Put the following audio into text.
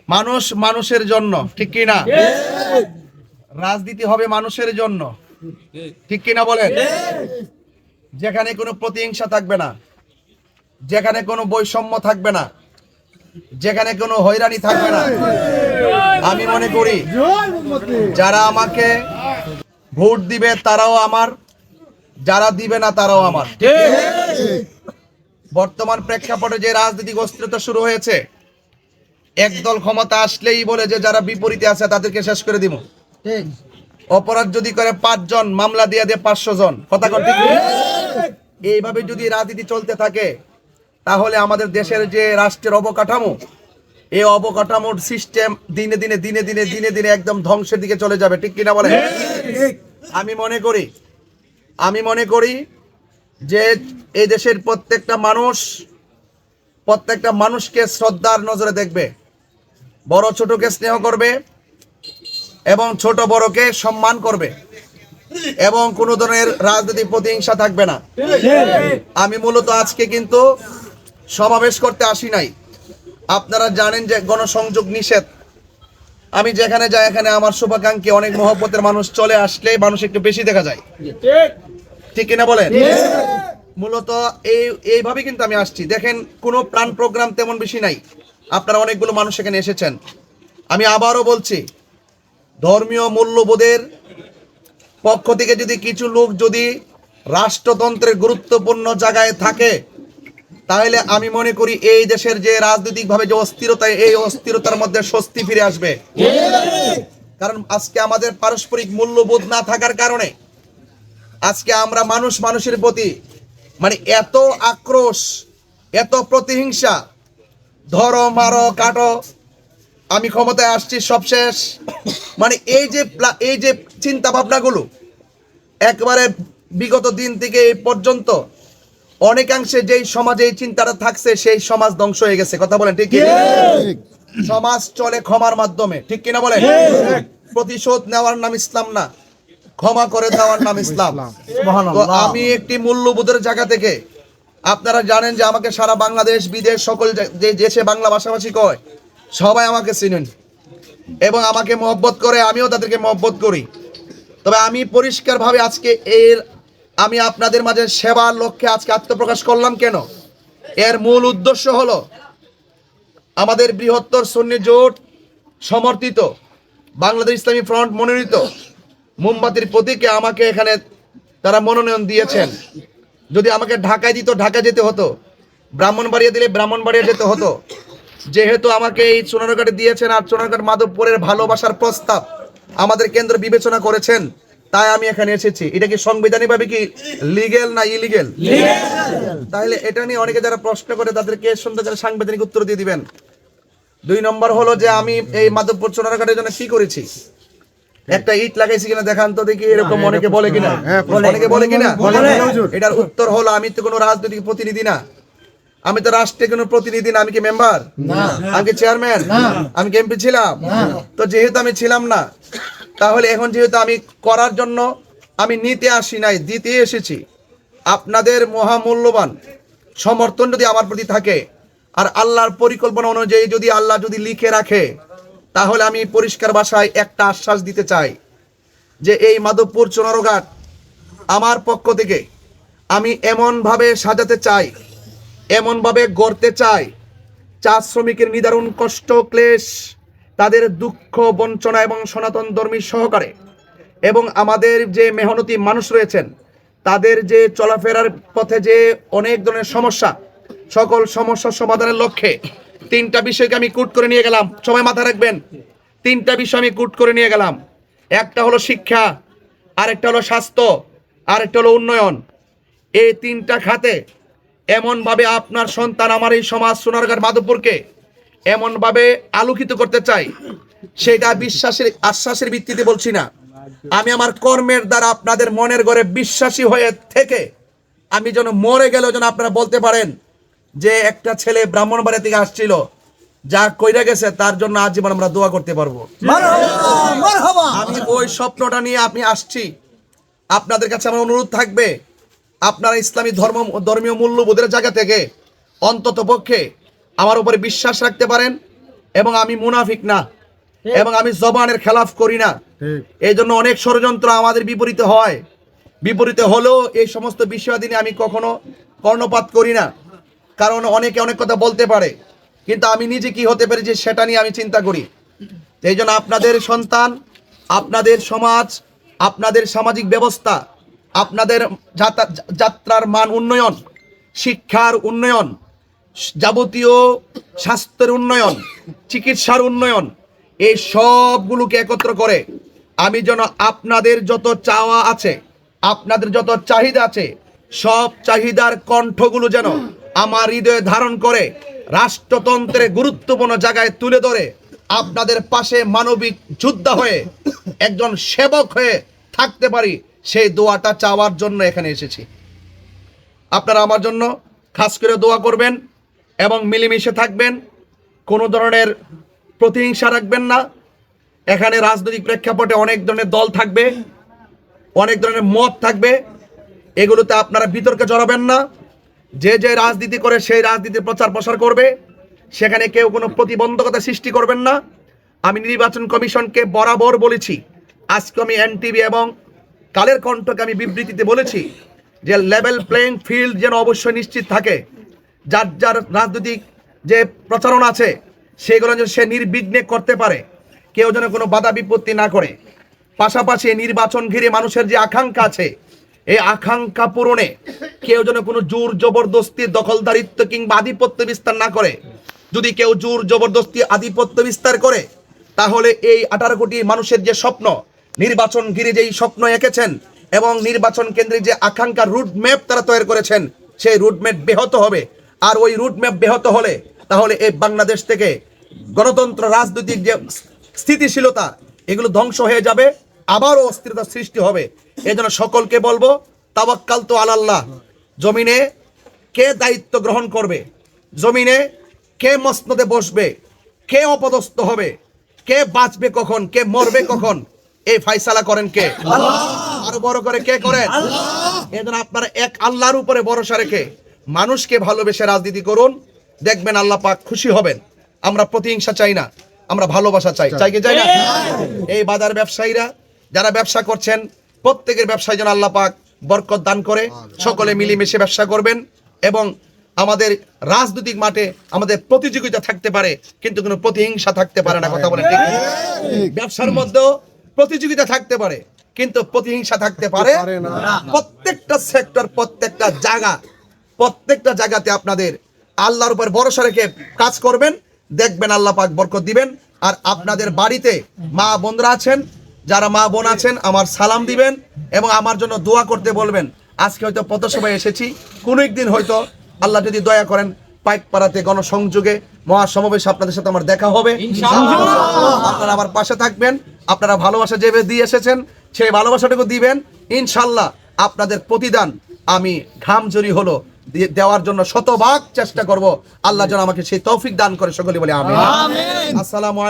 মানুষ মানুষের জন্য, ঠিক কি না? রাজনীতি হবে মানুষের জন্য, ঠিক কি না বলেন? যেখানে কোনো প্রতিহিংসা থাকবে না, যেখানে কোনো বৈষম্য থাকবে না, যেখানে কোনো হয়রানি থাকবে না। আমি মনে করি যারা আমাকে ভোট দিবে তারাও আমার, যারা দিবে না তারাও আমার। বর্তমান প্রেক্ষাপটে যে রাজনৈতিক অস্থিরতা শুরু হয়েছে, একদল ক্ষমতা আসলেই বলে যে যারা বিপরীতে আছে তাদেরকে শেষ করে দিব। অপরাধ যদি করে 5 জন, মামলা দিয়ে 500 জন। কথা কন ঠিক? এইভাবে যদি রাজনীতি চলতে থাকে তাহলে আমাদের দেশের যে রাষ্ট্রের অবকাঠামো, এই অবকাঠামোর সিস্টেম দিনে দিনে দিনে দিনে দিনে দিনে একদম ধ্বংসের দিকে চলে যাবে, ঠিক কিনা বলেন? আমি মনে করি যে এই দেশের প্রত্যেকটা মানুষকে শ্রদ্ধার নজরে দেখবে, বড় ছোটকে স্নেহ করবে এবং ছোট বড়কে সম্মান করবে, এবং কোনো ধরনের রাজনৈতিক প্রতিহিংসা থাকবে না। আমি মূলত আজকে কিন্তু সমাবেশ করতে আসি নাই। আপনারা জানেন যে গণসংযোগ নিষেধ। আমি যেখানে যাই এখানে আমার শুভাকাঙ্ক্ষী অনেক মহব্বতের মানুষ চলে আসলে মানুষ একটু বেশি দেখা যায়, ঠিক কিনা বলেন? মূলত এইভাবে কিন্তু আমি আসছি। দেখেন, কোনো প্ল্যান প্রোগ্রাম তেমন বেশি নাই। আপনারা অনেকগুলো মানুষ এখানে এসেছেন। আমি আবারও বলছি, ধর্মীয় মূল্যবোধের পক্ষ থেকে যদি কিছু লোক যদি রাষ্ট্রতন্ত্রের গুরুত্বপূর্ণ জায়গায় থাকে, তাহলে আমি মনে করি এই দেশের যে রাজনৈতিকভাবে যে অস্থিরতা, এই অস্থিরতার মধ্যে স্বস্তি ফিরে আসবে। কারণ আজকে আমাদের পারস্পরিক মূল্যবোধ না থাকার কারণে আজকে আমরা মানুষের প্রতি মানে এত আক্রোশ, এত প্রতিহিংসা, ধরো মারো কাটো, আমি ক্ষমতায় আসছি সব শেষ, মানে এই যে চিন্তা ভাবনাগুলো একবারে বিগত দিন থেকে এই পর্যন্ত অনেকাংশে যেই সমাজে এই চিন্তাটা থাকছে সেই সমাজ ধ্বংস হয়ে গেছে। কথা বলেন ঠিক? সমাজ চলে ক্ষমার মাধ্যমে, ঠিক কিনা বলেন? প্রতিশোধ নেওয়ার নাম ইসলাম না, ক্ষমা করে দেওয়ার নাম ইসলাম। তো আমি একটি মূল্যবোধের জায়গা থেকে, আপনারা জানেন যে আমাকে সারা বাংলাদেশ বিদেশ সকল যে দেশে বাংলা ভাষাভাষী কয় সবাই আমাকে চিনেন এবং আমাকে মহব্বত করে, আমিও তাদেরকে মহব্বত করি। তবে আমি পরিষ্কারভাবে আজকে আমি আপনাদের মাঝে সেবার লক্ষ্যে আজকে আত্মপ্রকাশ করলাম। কেন? এর মূল উদ্দেশ্য হলো আমাদের বৃহত্তর সুন্নি জোট সমর্থিত বাংলাদেশ ইসলামী ফ্রন্ট মনোনীত মোমবাতির প্রতীকে আমাকে এখানে তারা মনোনয়ন দিয়েছেন। যদি আমাকে ঢাকায় দিত ঢাকা যেতে হতো, ব্রাহ্মণবাড়িয়া দিলে ব্রাহ্মণবাড়িয়া যেতে হতো। যেহেতু আমাকে এই সোনারঘাটে দিয়েছেন আর সোনারঘাট মাধবপুরের ভালোবাসার প্রস্তাব আমাদের কেন্দ্র বিবেচনা করেছেন, তাই আমি এখানে এসেছি। এটা কি সাংবিধানিকভাবে কি লিগ্যাল না ইলিগ্যাল? তাহলে এটা নিয়ে অনেকে যারা প্রশ্ন করে তাদেরকে সুন্দর করে সাংবিধানিক উত্তর দিয়ে দিবেন। 2 নম্বর হলো যে আমি এই মাধবপুর সোনারঘাটের জন্য কি করেছি, একটা ইট লাগাইছি কিনা দেখান তো দেখি, এরকম অনেকে বলে কিনা? অনেকে বলে কিনা? এটার উত্তর হলো আমি তো কোনো রাজনৈতিক প্রতিনিধি না, আমি তো রাষ্ট্রের কোনো প্রতিনিধি না। আমি কি মেম্বার? আমি কি চেয়ারম্যান? আমি কি এমপি ছিলাম? তো যেহেতু আমি ছিলাম না, তাহলে এখন যেহেতু আমি করার জন্য আমি নিতে আসি নাই, দিতে এসেছি। আপনাদের মহামূল্যবান সমর্থন যদি আমার প্রতি থাকে আর আল্লাহর পরিকল্পনা অনুযায়ী যদি আল্লাহ যদি লিখে রাখে, তাহলে আমি পরিষ্কার ভাষায় একটা আশ্বাস দিতে চাই যে এই মাধবপুর সোনারঘাট আমার পক্ষ থেকে আমি এমনভাবে সাজাতে চাই, এমনভাবে গড়তে চাই, চা শ্রমিকের নিদারুণ কষ্ট ক্লেশ, তাদের দুঃখ বঞ্চনা এবং সনাতন ধর্মী সহকারে, এবং আমাদের যে মেহনতি মানুষ রয়েছেন তাদের যে চলাফেরার পথে যে অনেক ধরনের সমস্যা, সকল সমস্যার সমাধানের লক্ষ্যে 3টা বিষয়কে আমি কুট করে নিয়ে গেলাম। সবাই মাথা রাখবেন, 3টা বিষয় আমি কুট করে নিয়ে গেলাম। একটা হলো শিক্ষা, আরেকটা হলো স্বাস্থ্য, আরেকটা হলো উন্নয়ন। এই 3টা খাতে এমনভাবে আপনার সন্তান আমার এই সমাজ সোনারঘাট মাধবপুরকে এমনভাবে আলোকিত করতে চাই, সেটা বিশ্বাসের আশ্বাসের ভিত্তিতে বলছি না, আমি আমার কর্মের দ্বারা আপনাদের মনের ঘরে বিশ্বাসী হয়ে থেকে আমি যেন মরে গেলেও যেন আপনারা বলতে পারেন যে একটা ছেলে ব্রাহ্মণবাড়িয়া থেকে আসছিল, যা কইরা গেছে তার জন্য আজীবন আমরা দোয়া করতে পারবো। আমি ওই স্বপ্নটা নিয়ে আমি আসছি। আপনাদের কাছে আমার অনুরোধ থাকবে, আপনারা ইসলামী ধর্মীয় মূল্যবোধের জায়গা থেকে অন্তত পক্ষে আমার উপরে বিশ্বাস রাখতে পারেন এবং আমি মুনাফিক না, এবং আমি জবানের খেলাফ করি না। এই জন্য অনেক ষড়যন্ত্র আমাদের বিপরীতে হয়, বিপরীতে হলেও এই সমস্ত বিষয়াদি নিয়ে আমি কখনো কর্ণপাত করি না, কারণ অনেকে অনেক কথা বলতে পারে, কিন্তু আমি নিজে কি হতে পেরেছি সেটা নিয়ে আমি চিন্তা করি। এই জন্য আপনাদের সন্তান, আপনাদের সমাজ, আপনাদের সামাজিক ব্যবস্থা, আপনাদের যাত্রার মান উন্নয়ন, শিক্ষার উন্নয়ন, যাবতীয় স্বাস্থ্যের উন্নয়ন, চিকিৎসার উন্নয়ন, এই সবগুলোকে একত্র করে আমি যেন আপনাদের যত চাওয়া আছে, আপনাদের যত চাহিদা আছে, সব চাহিদার কণ্ঠগুলো যেন আমার হৃদয়ে ধারণ করে রাষ্ট্রতন্ত্রের গুরুত্বপূর্ণ জায়গায় তুলে ধরে আপনাদের পাশে মানবিক যোদ্ধা হয়ে একজন সেবক হয়ে থাকতে পারি, সেই দোয়াটা চাওয়ার জন্য এখানে এসেছি। আপনারা আমার জন্য খাস করে দোয়া করবেন এবং মিলেমিশে থাকবেন, কোনো ধরনের প্রতিহিংসা রাখবেন না। এখানে রাজনৈতিক প্রেক্ষাপটে অনেক ধরনের দল থাকবে, অনেক ধরনের মত থাকবে, এগুলোতে আপনারা বিতর্কে জড়াবেন না। যে যে রাজনীতি করে সেই রাজনীতির প্রচার প্রসার করবে, সেখানে কেউ কোনো প্রতিবন্ধকতা সৃষ্টি করবেন না। আমি নির্বাচন কমিশনকে বরাবর বলেছি, আজকে আমি এনটিভি এবং কালের কণ্ঠকে আমি বিবৃতিতে বলেছি যে লেভেল প্লেইং ফিল্ড যেন অবশ্যই নিশ্চিত থাকে, যার যার রাজনৈতিক যে প্রচারণা আছে সেগুলো যেন সে নির্বিঘ্নে করতে পারে, কেউ যেন কোনো বাধা বিপত্তি না করে। পাশাপাশি নির্বাচন ঘিরে মানুষের যে আকাঙ্ক্ষা আছে, এই আকাঙ্ক্ষা পূরণে কেউ যেন কোনো জোর জবরদস্তি, দখলদারিত্ব কিংবা আধিপত্য বিস্তার না করে। যদি কেউ জোর জবরদস্তি, আধিপত্য বিস্তার করে, তাহলে এই 18 কোটি মানুষের যে স্বপ্ন, নির্বাচন ঘিরে যেই স্বপ্ন এঁকেছেন এবং নির্বাচন কেন্দ্রে যে আকাঙ্ক্ষা রুট ম্যাপ তারা তৈরি করেছেন, সেই রুট ম্যাপ ব্যাহত হবে। আর ওই রুট ম্যাপ ব্যাহত হলে তাহলে এই বাংলাদেশ থেকে গণতন্ত্র, রাজনৈতিক যে স্থিতিশীলতা, এগুলো ধ্বংস হয়ে যাবে, আবারও অস্থিরতার সৃষ্টি হবে। এই জন্য সকলকে বলবো, তাওয়াক্কালতু আলাল্লাহ। জমিনে কে দায়িত্ব গ্রহণ করবে, জমিনে কে মসনদে বসবে, কে অপদস্থ হবে, কে বাঁচবে কখন, কে মরবে কখন, এই ফায়সালা করেন কে? আরো বড় করে কে করেন? এই জন্য আপনারা এক আল্লাহর উপরে ভরসা রেখে মানুষকে ভালোবেসে রাজনীতি করুন, দেখবেন আল্লাহ পাক খুশি হবেন। আমরা প্রতিহিংসা চাই না, আমরা ভালোবাসা চাই। চাই কি চাই না? এই বাজার ব্যবসায়ীরা যারা ব্যবসা করছেন, প্রত্যেকের ব্যবসায় যেন আল্লাহ পাক বরকত দান করে, সকলে মিলেমিশে ব্যবসা করবেন এবং আমাদের রাজনৈতিক মাঠে আমাদের প্রতিযোগিতা থাকতে পারে, কিন্তু কোনো প্রতিহিংসা থাকতে পারে না। কথা বলেন ঠিক? ব্যবসার মধ্যেও প্রতিযোগিতা থাকতে পারে, কিন্তু প্রতিহিংসা থাকতে পারে না। প্রত্যেকটা সেক্টর, প্রত্যেকটা জায়গাতে আপনাদের আল্লাহর উপর ভরসা রেখে কাজ করবেন, দেখবেন আল্লাহ পাক বরকত দিবেন। আর আপনাদের বাড়িতে মা বোনরা আছেন, যারা মা বোন আছেন আমার সালাম দিবেন এবং আমার জন্য দোয়া করতে বলবেন। আজকে হয়তো পথসভায় এসেছি, কোনো একদিন হয়তো আল্লাহ যদি দয়া করেন পাইকপাড়াতে গণসংযোগে মহাসমাবেশে আপনাদের সাথে আমার দেখা হবে। আপনারা আমার পাশে থাকবেন, আপনারা ভালোবাসা যেভাবে দিয়ে এসেছেন সেই ভালোবাসাটুকু দিবেন। ইনশাল্লাহ আপনাদের প্রতিদান আমি ঘামজুরি হলো দেওয়ার জন্য শতভাগ চেষ্টা করব। আল্লাহ যেন আমাকে সেই তৌফিক দান করে। সকলে বলে আমিন। আসসালামু আলাইকুম।